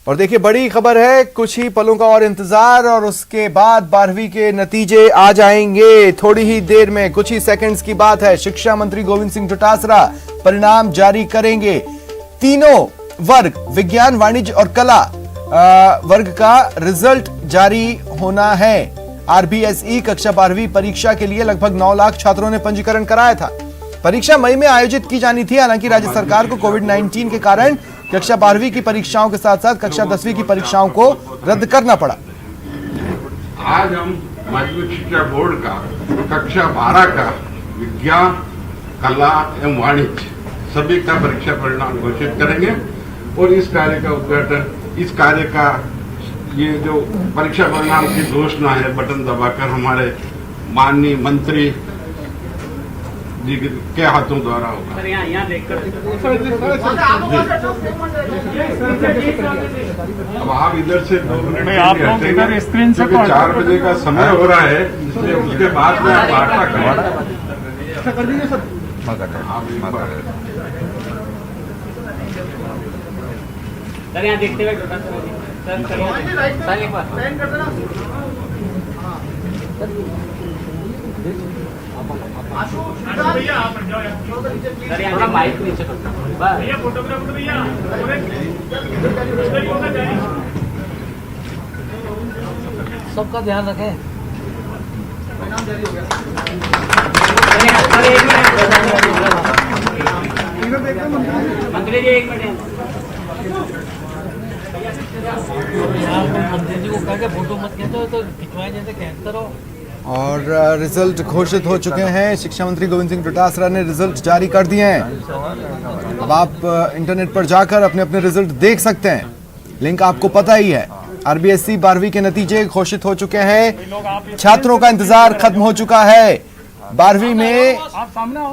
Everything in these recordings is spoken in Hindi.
और देखिए बड़ी खबर है, कुछ ही पलों का और इंतजार और उसके बाद 12वीं के नतीजे आ जाएंगे थोड़ी ही देर में। कुछ ही सेकंड्स की बात है। शिक्षा मंत्री गोविंद सिंह डोटासरा परिणाम जारी करेंगे। तीनों वर्ग विज्ञान, वाणिज्य और कला वर्ग का रिजल्ट जारी होना है। आरबीएसई कक्षा 12वीं परीक्षा के लिए लगभग 9 लाख छात्रों ने पंजीकरण कराया था। परीक्षा मई में आयोजित की जानी थी, हालांकि राज्य सरकार को कोविड-19 के कारण कक्षा 12वीं की परीक्षाओं के साथ साथ कक्षा 10वीं की परीक्षाओं को रद्द करना पड़ा। आज हम माध्यमिक शिक्षा बोर्ड का कक्षा 12 का विज्ञान, कला एवं वाणिज्य सभी का परीक्षा परिणाम घोषित करेंगे और इस कार्य का उद्घाटन, इस कार्य का ये जो परीक्षा परिणाम की घोषणा है बटन दबाकर हमारे माननीय मंत्री जी के हाथों द्वारा होगा। अब आप इधर से 2 मिनट हटेंगे क्योंकि 4 बजे का समय हो रहा है, इसलिए उसके बाद में आप वार्ता कर दीजिए सर। सर यहाँ देखते हुए थोड़ा माइक नीचे भैया, फोटोग्राफर भैया सबका ध्यान रखें। मंत्री जी 1 मिनट मंत्री जी को कह के फोटो मत खींचो तो खिंचवाए जैसे कहते रहो। और रिजल्ट घोषित हो चुके हैं। शिक्षा मंत्री गोविंद सिंह डोटासरा ने रिजल्ट जारी कर दिए हैं। अब आप इंटरनेट पर जाकर अपने अपने रिजल्ट देख सकते हैं, लिंक आपको पता ही है। आरबीएसई 12वीं के नतीजे घोषित हो चुके हैं। छात्रों का इंतजार खत्म हो चुका है। 12वीं में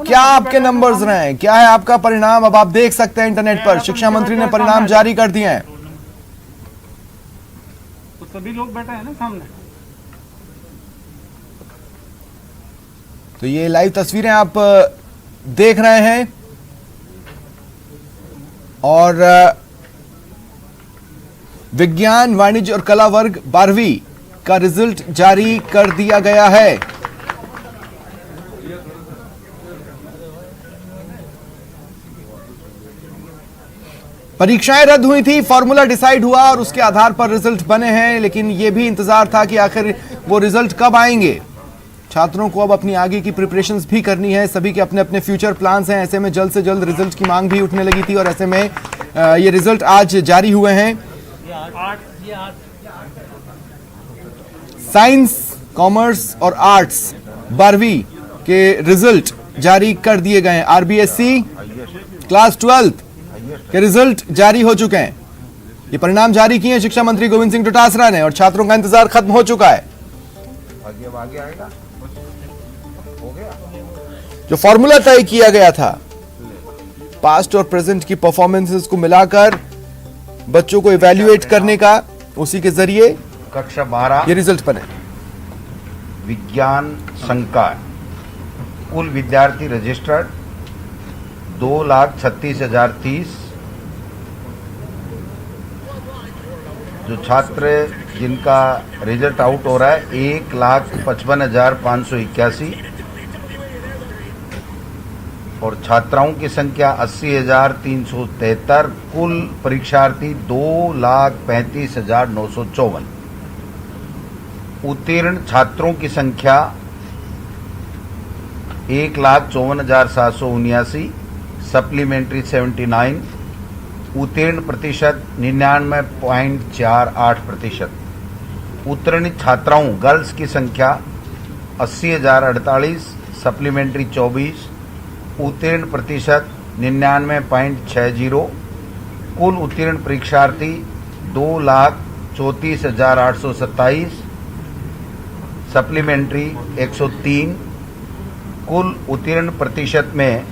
क्या आपके नंबर्स रहे, क्या है आपका परिणाम, अब आप देख सकते हैं इंटरनेट पर। शिक्षा मंत्री ने परिणाम जारी कर दिए हैं। तो सभी लोग बैठे हैं ना सामने। तो ये लाइव तस्वीरें आप देख रहे हैं और विज्ञान, वाणिज्य और कला वर्ग 12वीं का रिजल्ट जारी कर दिया गया है। परीक्षाएं रद्द हुई थी, फॉर्मूला डिसाइड हुआ और उसके आधार पर रिजल्ट बने हैं, लेकिन यह भी इंतजार था कि आखिर वो रिजल्ट कब आएंगे। छात्रों को अब अपनी आगे की प्रिपरेशंस भी करनी है, सभी के अपने अपने फ्यूचर प्लान्स हैं। ऐसे में जल्द से जल्द रिजल्ट की मांग भी उठने लगी थी और ऐसे में ये रिजल्ट आज जारी हुए हैं। साइंस, कॉमर्स और आर्ट्स 12वीं के रिजल्ट जारी कर दिए गए हैं। आरबीएसई क्लास 12 के रिजल्ट जारी हो चुके हैं। ये परिणाम जारी किए शिक्षा मंत्री गोविंद सिंह डोटासरा ने और छात्रों का इंतजार खत्म हो चुका है। आगे आएगा, हो गया। जो फॉर्मूला तय किया गया था, पास्ट और प्रेजेंट की परफॉर्मेंसेस को मिलाकर बच्चों को इवैल्यूएट करने का, उसी के जरिए कक्षा 12 ये रिजल्ट बने। विज्ञान संकाय कुल विद्यार्थी रजिस्टर्ड 2,36,030। जो छात्र जिनका रिजल्ट आउट हो रहा है 1,55,581 और छात्राओं की संख्या 80,373। कुल परीक्षार्थी 2,35,954। उत्तीर्ण छात्रों की संख्या 1,54,779। सप्लीमेंट्री 79। उत्तीर्ण प्रतिशत 99.48%। उत्तीर्णित छात्राओं गर्ल्स की संख्या 80,048। सप्लीमेंट्री 24। उत्तीर्ण प्रतिशत 99.60। कुल उत्तीर्ण परीक्षार्थी 2,34,827। सप्लीमेंट्री 103। कुल उत्तीर्ण प्रतिशत में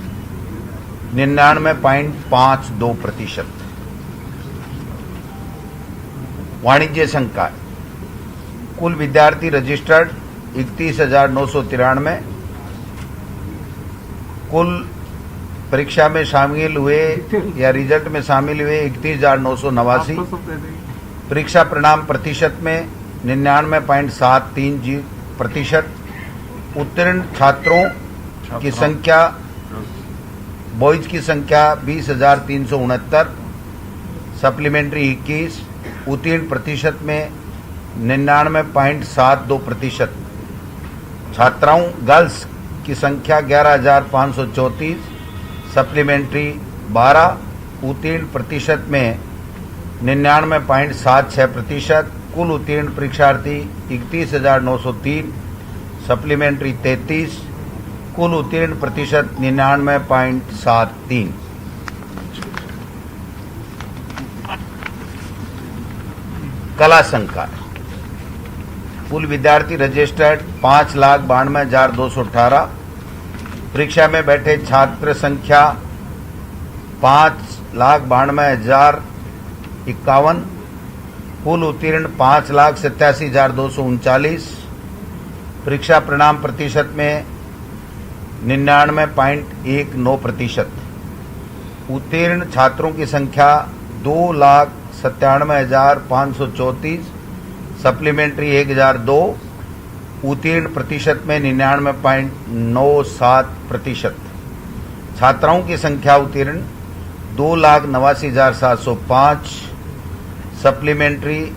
99.52%। वाणिज्य संकाय कुल विद्यार्थी रजिस्टर्ड 31,993। कुल परीक्षा में शामिल हुए या रिजल्ट में शामिल हुए 31,989। परीक्षा परिणाम प्रतिशत में 99.73%। उत्तीर्ण छात्रों की संख्या, बॉयज की संख्या 20,369, सप्लीमेंट्री 21। उत्तीर्ण प्रतिशत में 99.72%। छात्राओं गर्ल्स की संख्या 11,534, सप्लीमेंट्री 12। उत्तीर्ण प्रतिशत में 99.76%। कुल उत्तीर्ण परीक्षार्थी 31,903, सप्लीमेंट्री 33। कुल उत्तीर्ण प्रतिशत 99.73। कला संकाय कुल विद्यार्थी रजिस्टर्ड 5,92,218। परीक्षा में बैठे छात्र संख्या 5,92,051। कुल उत्तीर्ण 5,87,239। परीक्षा परिणाम प्रतिशत में 99.19%। उत्तीर्ण छात्रों की संख्या 2,97,534, सप्लीमेंट्री 1,002। उत्तीर्ण प्रतिशत में 99.97%। छात्राओं की संख्या उत्तीर्ण 2,89,705, सप्लीमेंट्री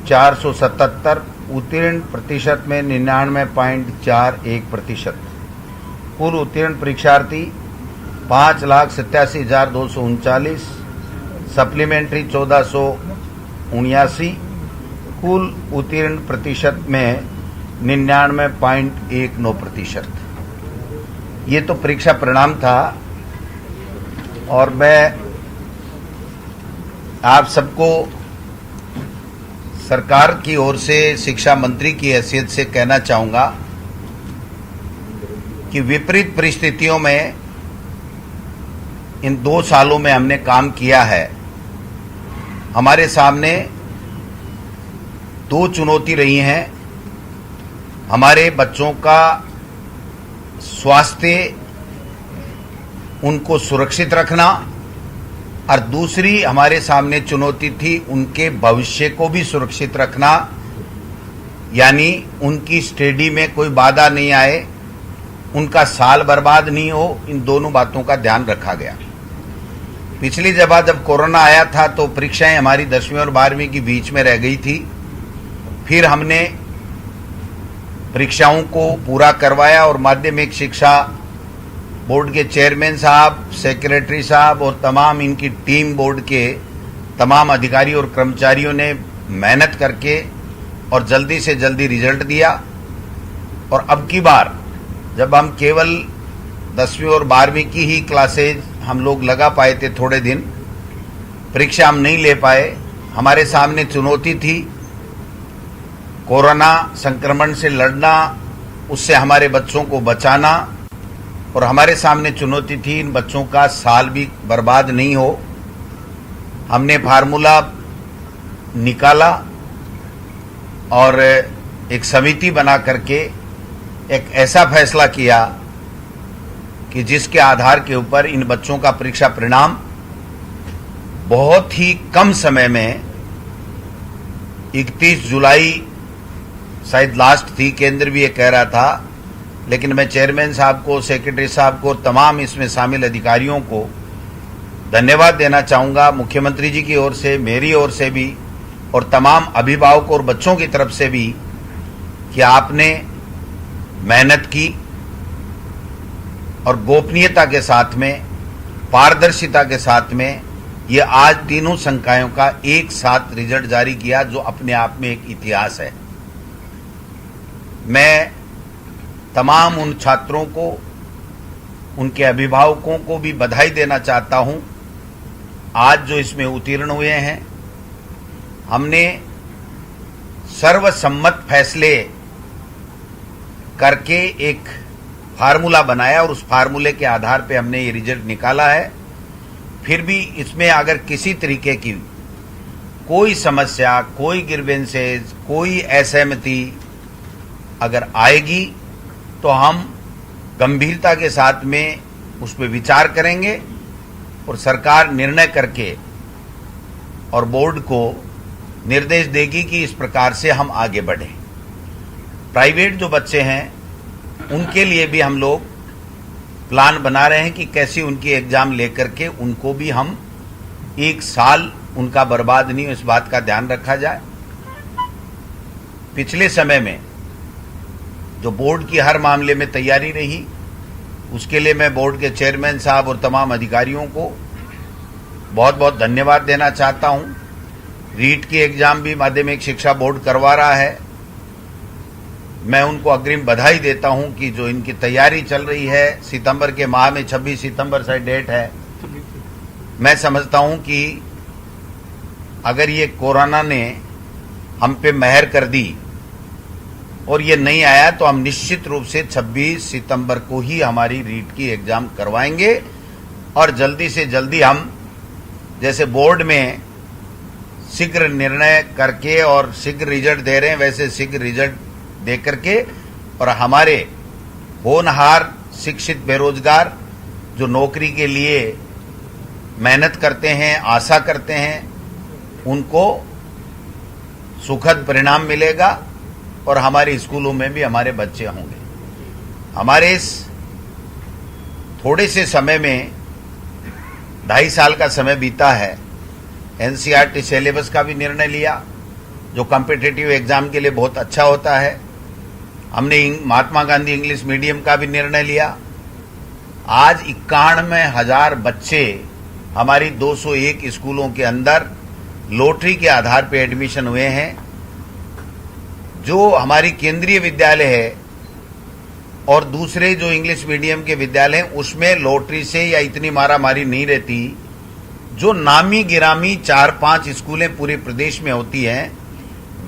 477। उत्तीर्ण प्रतिशत में 99.41%। कुल उत्तीर्ण परीक्षार्थी 5,87,239, सप्लीमेंट्री 1,479। कुल उत्तीर्ण प्रतिशत में 99.19%। ये तो परीक्षा परिणाम था और मैं आप सबको सरकार की ओर से शिक्षा मंत्री की हैसियत से कहना चाहूंगा कि विपरीत परिस्थितियों में इन 2 सालों में हमने काम किया है। हमारे सामने 2 चुनौती रही हैं। हमारे बच्चों का स्वास्थ्य, उनको सुरक्षित रखना, और दूसरी हमारे सामने चुनौती थी उनके भविष्य को भी सुरक्षित रखना, यानी उनकी स्टडी में कोई बाधा नहीं आए, उनका साल बर्बाद नहीं हो। इन दोनों बातों का ध्यान रखा गया। पिछली जब कोरोना आया था तो परीक्षाएं हमारी 10वीं और 12वीं की बीच में रह गई थी। फिर हमने परीक्षाओं को पूरा करवाया और माध्यमिक शिक्षा बोर्ड के चेयरमैन साहब, सेक्रेटरी साहब और तमाम इनकी टीम, बोर्ड के तमाम अधिकारी और कर्मचारियों ने मेहनत करके और जल्दी से जल्दी रिजल्ट दिया। और अब की बार जब हम केवल 10वीं और 12वीं की ही क्लासेज हम लोग लगा पाए थे, थोड़े दिन परीक्षा हम नहीं ले पाए। हमारे सामने चुनौती थी कोरोना संक्रमण से लड़ना, उससे हमारे बच्चों को बचाना, और हमारे सामने चुनौती थी इन बच्चों का साल भी बर्बाद नहीं हो। हमने फार्मूला निकाला और एक समिति बना करके एक ऐसा फैसला किया कि जिसके आधार के ऊपर इन बच्चों का परीक्षा परिणाम बहुत ही कम समय में 31 जुलाई शायद लास्ट थी, केंद्र भी ये कह रहा था, लेकिन मैं चेयरमैन साहब को, सेक्रेटरी साहब को, तमाम इसमें शामिल अधिकारियों को धन्यवाद देना चाहूंगा, मुख्यमंत्री जी की ओर से, मेरी ओर से भी, और तमाम अभिभावकों और बच्चों की तरफ से भी, कि आपने मेहनत की और गोपनीयता के साथ में, पारदर्शिता के साथ में ये आज तीनों संकायों का एक साथ रिजल्ट जारी किया, जो अपने आप में एक इतिहास है। मैं तमाम उन छात्रों को, उनके अभिभावकों को भी बधाई देना चाहता हूं। आज जो इसमें उत्तीर्ण हुए हैं, हमने सर्वसम्मत फैसले करके एक फार्मूला बनाया और उस फार्मूले के आधार पे हमने ये रिजल्ट निकाला है। फिर भी इसमें अगर किसी तरीके की कोई समस्या, कोई ग्रीवेंसेस, कोई असहमति अगर आएगी तो हम गंभीरता के साथ में उस पर विचार करेंगे और सरकार निर्णय करके और बोर्ड को निर्देश देगी कि इस प्रकार से हम आगे बढ़ें। प्राइवेट जो बच्चे हैं उनके लिए भी हम लोग प्लान बना रहे हैं कि कैसे उनकी एग्जाम लेकर के उनको भी हम एक साल उनका बर्बाद नहीं हो, इस बात का ध्यान रखा जाए। पिछले समय में जो बोर्ड की हर मामले में तैयारी रही, उसके लिए मैं बोर्ड के चेयरमैन साहब और तमाम अधिकारियों को बहुत बहुत धन्यवाद देना चाहता हूं। रीट की एग्जाम भी माध्यमिक शिक्षा बोर्ड करवा रहा है। मैं उनको अग्रिम बधाई देता हूं कि जो इनकी तैयारी चल रही है, सितंबर के माह में 26 सितंबर से डेट है। मैं समझता हूं कि अगर ये कोरोना ने हम पे मेहर कर दी और ये नहीं आया तो हम निश्चित रूप से 26 सितंबर को ही हमारी रीट की एग्जाम करवाएंगे और जल्दी से जल्दी हम जैसे बोर्ड में शीघ्र निर्णय करके और शीघ्र रिजल्ट दे रहे हैं, वैसे शीघ्र रिजल्ट दे करके और हमारे होनहार शिक्षित बेरोजगार जो नौकरी के लिए मेहनत करते हैं, आशा करते हैं, उनको सुखद परिणाम मिलेगा और हमारे स्कूलों में भी हमारे बच्चे होंगे। हमारे इस थोड़े से समय में 2.5 साल का समय बीता है। एनसीईआरटी सिलेबस का भी निर्णय लिया जो कॉम्पिटिटिव एग्जाम के लिए बहुत अच्छा होता है। हमने महात्मा गांधी इंग्लिश मीडियम का भी निर्णय लिया। आज 91,000 बच्चे हमारी 201 स्कूलों के अंदर लॉटरी के आधार पर एडमिशन हुए हैं। जो हमारी केंद्रीय विद्यालय है और दूसरे जो इंग्लिश मीडियम के विद्यालय हैं उसमें लॉटरी से या इतनी मारामारी नहीं रहती। जो नामी गिरामी 4-5 स्कूलें पूरे प्रदेश में होती हैं,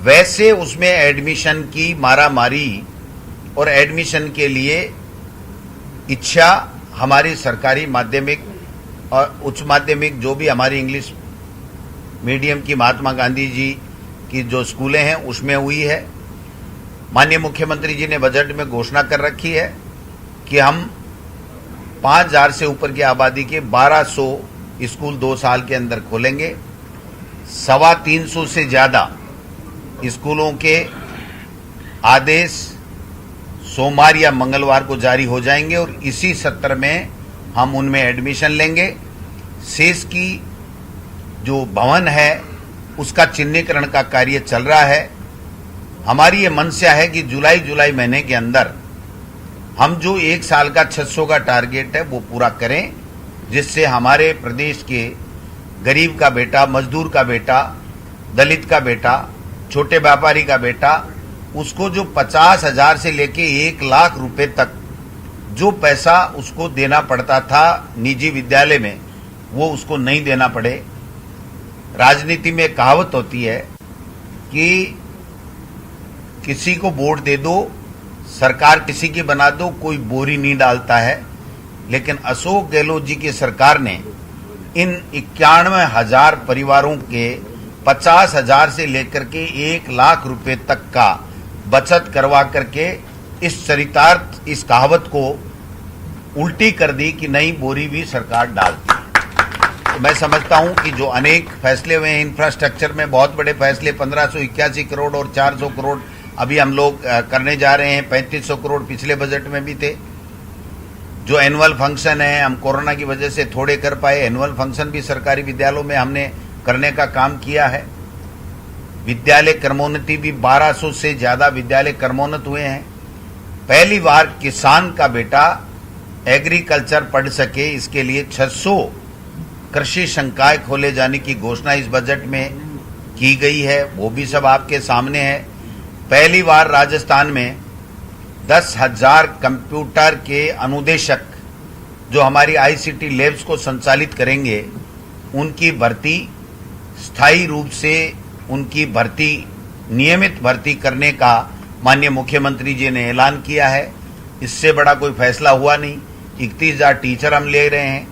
वैसे उसमें एडमिशन की मारामारी और एडमिशन के लिए इच्छा हमारी सरकारी माध्यमिक और उच्च माध्यमिक जो भी हमारी इंग्लिश मीडियम की महात्मा गांधी जी की जो स्कूलें हैं उसमें हुई है। माननीय मुख्यमंत्री जी ने बजट में घोषणा कर रखी है कि हम 5,000 से ऊपर की आबादी के 1,200 स्कूल 2 साल के अंदर खोलेंगे। 325 से ज्यादा स्कूलों के आदेश सोमवार या मंगलवार को जारी हो जाएंगे और इसी सत्र में हम उनमें एडमिशन लेंगे। शेष की जो भवन है उसका चिन्हीकरण का कार्य चल रहा है। हमारी ये मंशा है कि जुलाई महीने के अंदर हम जो 1 साल का 600 का टारगेट है वो पूरा करें, जिससे हमारे प्रदेश के गरीब का बेटा, मजदूर का बेटा, दलित का बेटा, छोटे व्यापारी का बेटा, उसको जो 50,000 से लेके 1 लाख रुपए तक जो पैसा उसको देना पड़ता था निजी विद्यालय में, वो उसको नहीं देना पड़े। राजनीति में कहावत होती है कि किसी को वोट दे दो, सरकार किसी की बना दो, कोई बोरी नहीं डालता है। लेकिन अशोक गहलोत जी की सरकार ने इन 91,000 परिवारों के 50,000 से लेकर के 1 लाख रुपए तक का बचत करवा करके इस चरितार्थ, इस कहावत को उल्टी कर दी कि नई बोरी भी सरकार डालती है। तो मैं समझता हूं कि जो अनेक फैसले हुए हैं इंफ्रास्ट्रक्चर में, बहुत बड़े फैसले 1581 करोड़ और 400 करोड़ अभी हम लोग करने जा रहे हैं। 3500 करोड़ पिछले बजट में भी थे। जो एनुअल फंक्शन है, हम कोरोना की वजह से थोड़े कर पाए। एनुअल फंक्शन भी सरकारी विद्यालयों में हमने करने का काम किया है। विद्यालय क्रमोन्नति भी 1200 से ज्यादा विद्यालय क्रमोन्नत हुए हैं। पहली बार किसान का बेटा एग्रीकल्चर पढ़ सके, इसके लिए 600 कृषि संकाय खोले जाने की घोषणा इस बजट में की गई है, वो भी सब आपके सामने है। पहली बार राजस्थान में 10,000 कंप्यूटर के अनुदेशक जो हमारी आईसीटी लैब्स को संचालित करेंगे, उनकी भर्ती स्थायी रूप से, उनकी भर्ती नियमित भर्ती करने का माननीय मुख्यमंत्री जी ने ऐलान किया है। इससे बड़ा कोई फैसला हुआ नहीं। 31,000 टीचर हम ले रहे हैं।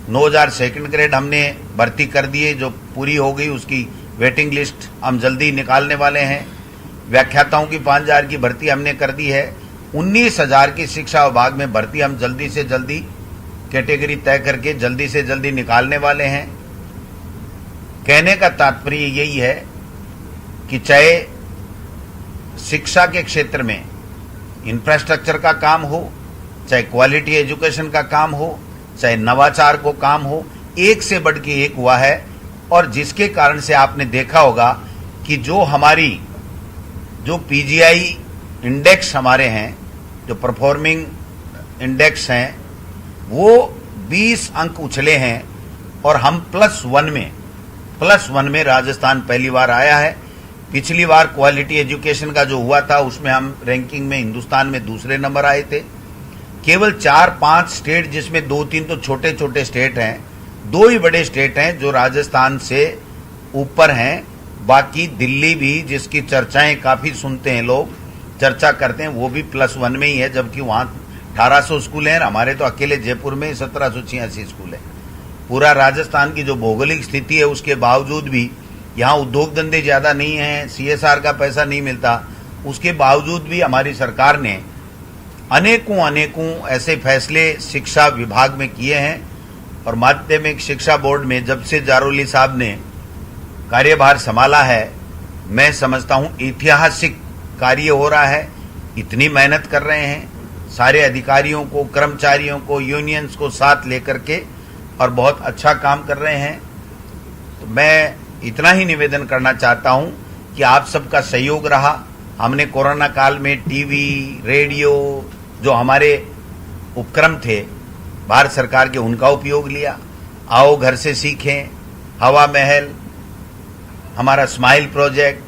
9,000 सेकंड ग्रेड हमने भर्ती कर दिए, जो पूरी हो गई, उसकी वेटिंग लिस्ट हम जल्दी निकालने वाले हैं। व्याख्याताओं की 5,000 की भर्ती हमने कर दी है। 19,000 की शिक्षा विभाग में भर्ती हम जल्दी से जल्दी कैटेगरी तय करके जल्दी से जल्दी निकालने वाले हैं। कहने का तात्पर्य यही है कि चाहे शिक्षा के क्षेत्र में इंफ्रास्ट्रक्चर का काम हो, चाहे क्वालिटी एजुकेशन का काम हो, चाहे नवाचार को काम हो, एक से बढ़ के एक हुआ है। और जिसके कारण से आपने देखा होगा कि जो पीजीआई इंडेक्स हमारे हैं, जो परफॉर्मिंग इंडेक्स हैं, वो 20 अंक उछले हैं और हम +1 में राजस्थान पहली बार आया है। पिछली बार क्वालिटी एजुकेशन का जो हुआ था उसमें हम रैंकिंग में हिंदुस्तान में दूसरे नंबर आए थे। केवल 4-5 स्टेट, जिसमें 2-3 तो छोटे छोटे स्टेट हैं, 2 ही बड़े स्टेट हैं जो राजस्थान से ऊपर हैं। बाकी दिल्ली भी, जिसकी चर्चाएं काफी सुनते हैं लोग, चर्चा करते हैं, वो भी +1 में ही है, जबकि वहां 1800 स्कूल हैं। हमारे तो अकेले जयपुर में 1786 स्कूल है। पूरा राजस्थान की जो भौगोलिक स्थिति है उसके बावजूद भी यहाँ उद्योग धंधे ज्यादा नहीं है, CSR का पैसा नहीं मिलता, उसके बावजूद भी हमारी सरकार ने अनेकों ऐसे फैसले शिक्षा विभाग में किए हैं। और माध्यमिक शिक्षा बोर्ड में जब से जारोली साहब ने कार्यभार संभाला है, मैं समझता हूं ऐतिहासिक कार्य हो रहा है। इतनी मेहनत कर रहे हैं, सारे अधिकारियों को, कर्मचारियों को, यूनियंस को साथ लेकर के, और बहुत अच्छा काम कर रहे हैं। तो मैं इतना ही निवेदन करना चाहता हूं कि आप सबका सहयोग रहा। हमने कोरोना काल में टीवी, रेडियो, जो हमारे उपक्रम थे भारत सरकार के, उनका उपयोग लिया। आओ घर से सीखें, हवा महल, हमारा स्माइल प्रोजेक्ट,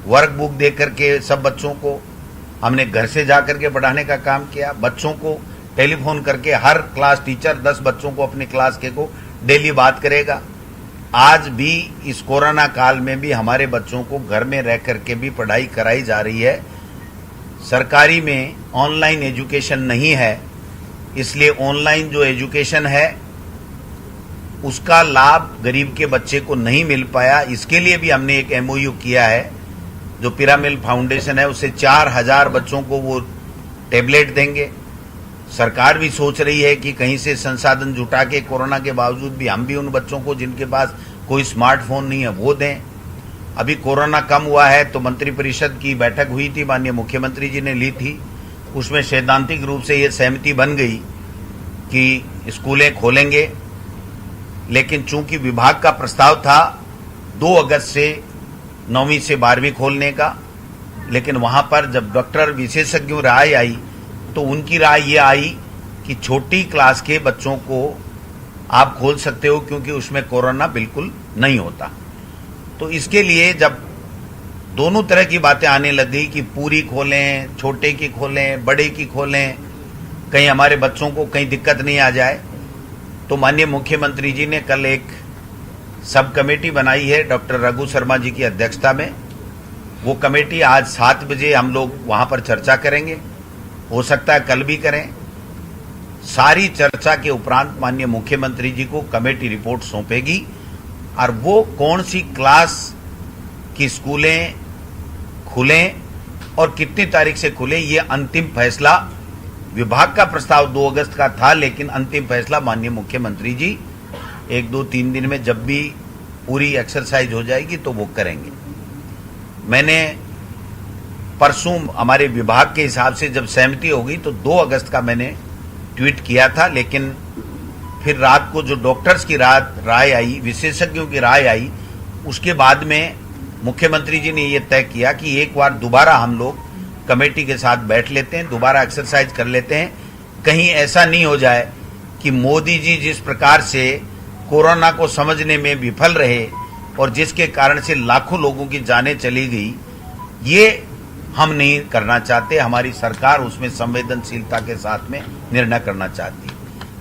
वर्क बुक दे करके सब बच्चों को हमने घर से जाकर के पढ़ाने का काम किया। बच्चों को टेलीफोन करके हर क्लास टीचर 10 बच्चों को अपने क्लास के को डेली बात करेगा। आज भी इस कोरोना काल में भी हमारे बच्चों को घर में रह करके भी पढ़ाई कराई जा रही है। सरकारी में ऑनलाइन एजुकेशन नहीं है, इसलिए ऑनलाइन जो एजुकेशन है उसका लाभ गरीब के बच्चे को नहीं मिल पाया। इसके लिए भी हमने एक MOU किया है, जो पिरामिल फाउंडेशन है, उससे 4000 बच्चों को वो टैबलेट देंगे। सरकार भी सोच रही है कि कहीं से संसाधन जुटा के कोरोना के बावजूद भी हम भी उन बच्चों को जिनके पास कोई स्मार्टफोन नहीं है वो दें। अभी कोरोना कम हुआ है तो मंत्रिपरिषद की बैठक हुई थी, माननीय मुख्यमंत्री जी ने ली थी। उसमें सैद्धांतिक रूप से ये सहमति बन गई कि स्कूलें खोलेंगे, लेकिन चूंकि विभाग का प्रस्ताव था 2 अगस्त से 9वीं से 12वीं खोलने का, लेकिन वहां पर जब डॉक्टर विशेषज्ञों राय आई तो उनकी राय ये आई कि छोटी क्लास के बच्चों को आप खोल सकते हो क्योंकि उसमें कोरोना बिल्कुल नहीं होता। तो इसके लिए जब दोनों तरह की बातें आने लग गई कि पूरी खोलें, छोटे की खोलें, बड़े की खोलें, कहीं हमारे बच्चों को कहीं दिक्कत नहीं आ जाए, तो माननीय मुख्यमंत्री जी ने कल एक सब कमेटी बनाई है डॉक्टर रघु शर्मा जी की अध्यक्षता में। वो कमेटी आज 7 बजे हम लोग वहां पर चर्चा करेंगे, हो सकता है कल भी करें। सारी चर्चा के उपरांत माननीय मुख्यमंत्री जी को कमेटी रिपोर्ट सौंपेगी और वो कौन सी क्लास की स्कूलें खुलें और कितनी तारीख से खुलें, ये अंतिम फैसला, विभाग का प्रस्ताव 2 अगस्त का था, लेकिन अंतिम फैसला माननीय मुख्यमंत्री जी 1-2-3 दिन में जब भी पूरी एक्सरसाइज हो जाएगी तो वो करेंगे। मैंने परसों हमारे विभाग के हिसाब से जब सहमति होगी तो 2 अगस्त का मैंने ट्वीट किया था, लेकिन फिर रात को जो डॉक्टर्स की राय आई, विशेषज्ञों की राय आई, उसके बाद में मुख्यमंत्री जी ने ये तय किया कि एक बार दोबारा हम लोग कमेटी के साथ बैठ लेते हैं, दोबारा एक्सरसाइज कर लेते हैं। कहीं ऐसा नहीं हो जाए कि मोदी जी जिस प्रकार से कोरोना को समझने में विफल रहे और जिसके कारण से लाखों लोगों की जानें चली गई, ये हम नहीं करना चाहते। हमारी सरकार उसमें संवेदनशीलता के साथ में निर्णय करना चाहती है।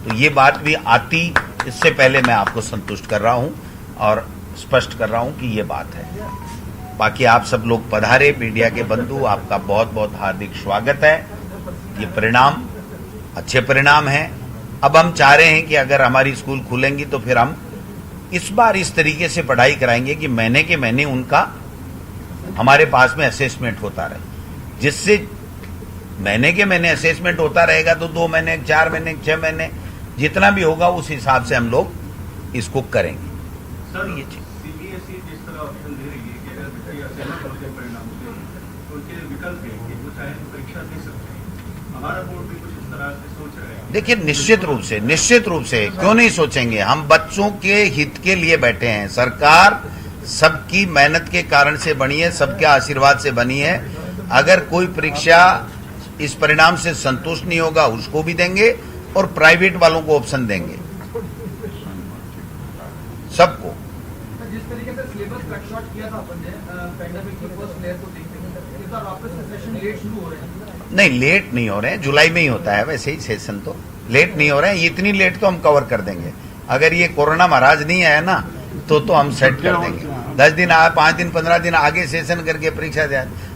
तो ये बात भी आती, इससे पहले मैं आपको संतुष्ट कर रहा हूं और स्पष्ट कर रहा हूं कि ये बात है। बाकी आप सब लोग पधारे, मीडिया के बंधु, आपका बहुत बहुत हार्दिक स्वागत है। ये परिणाम अच्छे परिणाम हैं। अब हम चाह रहे हैं कि अगर हमारी स्कूल खुलेंगी तो फिर हम इस बार इस तरीके से पढ़ाई कराएंगे कि महीने के महीने उनका हमारे पास में असेसमेंट होता रहे, जिससे महीने के महीने असेसमेंट होता रहेगा तो 2 महीने, 4 महीने, 6 महीने, जितना भी होगा उस हिसाब से हम लोग इसको करेंगे। सर, ये CBSE का ऑप्शन दे रही है कि अगर बच्चे असहमत होते हैं परिणाम से तो उनके विकल्प है कि वो चाहे तो परीक्षा दे सकते हैं। हमारा बोर्ड भी कुछ इस तरह से सोच रहे हैं। देखिए, निश्चित रूप से क्यों नहीं सोचेंगे। हम बच्चों के हित के लिए बैठे हैं। सरकार सबकी मेहनत के कारण से बनी है, सबके आशीर्वाद से बनी है। अगर कोई परीक्षा इस परिणाम से संतुष्ट नहीं होगा उसको भी देंगे और प्राइवेट वालों को ऑप्शन देंगे, सबको। जिस तरीके से सिलेबस कट शॉर्ट किया था अपन ने पैंडेमिक की फर्स्ट लेयर को देखते हुए, इस बार वापस से सेशन लेट शुरू हो रहे हैं। नहीं, लेट नहीं हो रहे हैं, जुलाई में ही होता है वैसे ही सेशन, तो लेट नहीं हो रहे हैं। इतनी लेट तो हम कवर कर देंगे। अगर ये कोरोना महाराज नहीं आया ना तो हम सेट कर देंगे। 10 दिन 5 दिन 15 दिन आगे सेशन करके परीक्षा दे।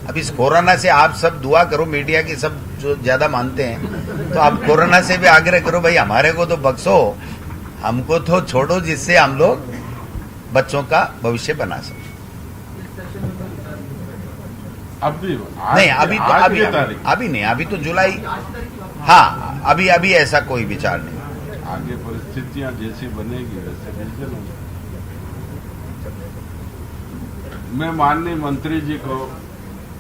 अब इस कोरोना से आप सब दुआ करो, मीडिया की सब जो ज्यादा मानते हैं, तो आप कोरोना से भी आग्रह करो, भाई हमारे को तो बख्शो, हमको तो छोड़ो, जिससे हम लोग बच्चों का भविष्य बना सकें। अभी नहीं, अभी तो जुलाई। हाँ, अभी ऐसा कोई विचार नहीं। आगे परिस्थितियां जैसी बनेगी वैसे डिसीजन होगा। मैं माननीय मंत्री जी को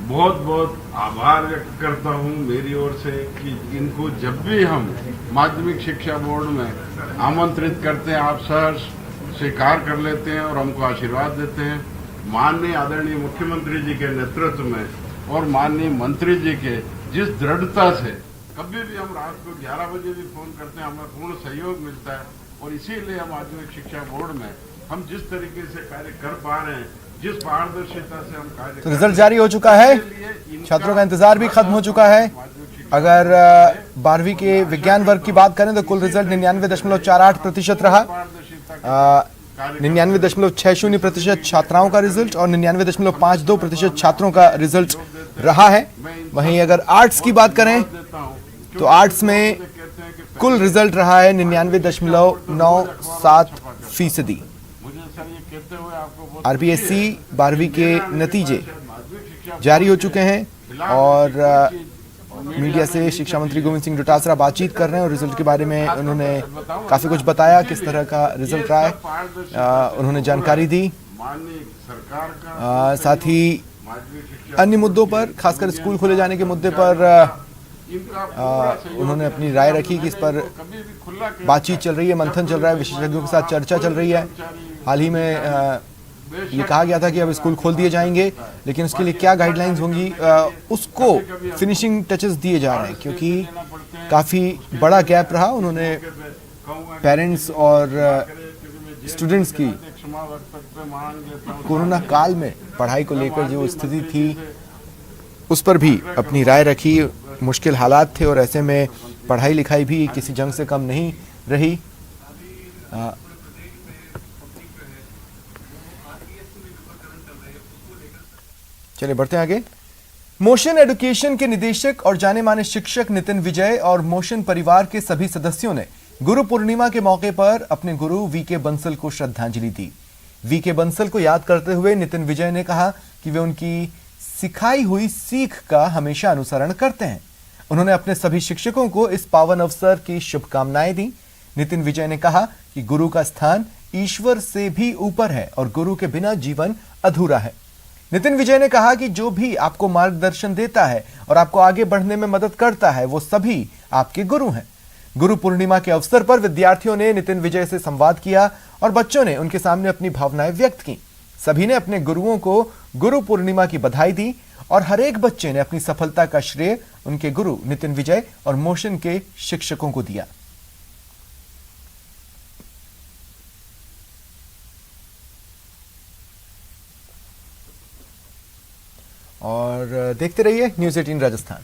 बहुत बहुत आभार व्यक्त करता हूं मेरी ओर से कि इनको जब भी हम माध्यमिक शिक्षा बोर्ड में आमंत्रित करते हैं, आप सहर्ष स्वीकार कर लेते हैं और हमको आशीर्वाद देते हैं। माननीय आदरणीय मुख्यमंत्री जी के नेतृत्व में और माननीय मंत्री जी के जिस दृढ़ता से कभी भी हम रात को 11 बजे भी फोन करते हैं, हमें पूर्ण सहयोग मिलता है। और इसीलिए हम माध्यमिक शिक्षा बोर्ड में हम जिस तरीके से कार्य कर पा रहे हैं, जिस पारदर्शिता से हम कार्य, तो रिजल्ट जारी हो चुका है, छात्रों का इंतजार भी खत्म हो चुका है। अगर 12वीं के विज्ञान वर्ग की बात करें तो कुल रिजल्ट 99.48% रहा। 99.60% छात्राओं का रिजल्ट और 99.52% छात्रों का रिजल्ट रहा है। वहीं अगर आर्ट्स की बात करें तो आर्ट्स में कुल रिजल्ट रहा है 99.97%। आरपीएससी 12वीं के नतीजे जारी हो चुके हैं और मीडिया से शिक्षा मंत्री गोविंद सिंह डोटासरा बातचीत कर रहे हैं और रिजल्ट के बारे में उन्होंने काफी कुछ बताया, किस तरह का रिजल्ट रहा है, उन्होंने जानकारी दी। साथ ही अन्य मुद्दों पर, खासकर स्कूल खोले जाने के मुद्दे पर उन्होंने अपनी राय रखी कि इस पर बातचीत चल रही है, मंथन चल रहा है, विशेषज्ञों के साथ चर्चा चल रही है। हाल ही में ये कहा गया था कि अब स्कूल खोल दिए जाएंगे, लेकिन उसके लिए क्या गाइडलाइंस होंगी उसको फिनिशिंग टचेस दिए जा रहे हैं, क्योंकि काफ़ी बड़ा गैप रहा। उन्होंने पेरेंट्स और स्टूडेंट्स की कोरोना काल में पढ़ाई को लेकर जो स्थिति थी उस पर भी अपनी राय रखी। मुश्किल हालात थे और ऐसे में पढ़ाई लिखाई भी किसी जंग से कम नहीं रही। चलिए बढ़ते हैं आगे। मोशन एजुकेशन के निदेशक और जाने माने शिक्षक नितिन विजय और मोशन परिवार के सभी सदस्यों ने गुरु पूर्णिमा के मौके पर अपने गुरु वीके बंसल को श्रद्धांजलि दी। वीके बंसल को याद करते हुए नितिन विजय ने कहा कि वे उनकी सिखाई हुई सीख का हमेशा अनुसरण करते हैं। उन्होंने अपने सभी शिक्षकों को इस पावन अवसर की शुभकामनाएं दी। नितिन विजय ने कहा कि गुरु का स्थान ईश्वर से भी ऊपर है और गुरु के बिना जीवन अधूरा है। नितिन विजय ने कहा कि जो भी आपको मार्गदर्शन देता है और आपको आगे बढ़ने में मदद करता है वो सभी आपके गुरु हैं। गुरु पूर्णिमा के अवसर पर विद्यार्थियों ने नितिन विजय से संवाद किया और बच्चों ने उनके सामने अपनी भावनाएं व्यक्त की। सभी ने अपने गुरुओं को गुरु पूर्णिमा की बधाई दी और हर एक बच्चे ने अपनी सफलता का श्रेय उनके गुरु नितिन विजय और मोशन के शिक्षकों को दिया। और देखते रहिए न्यूज़ 18 राजस्थान।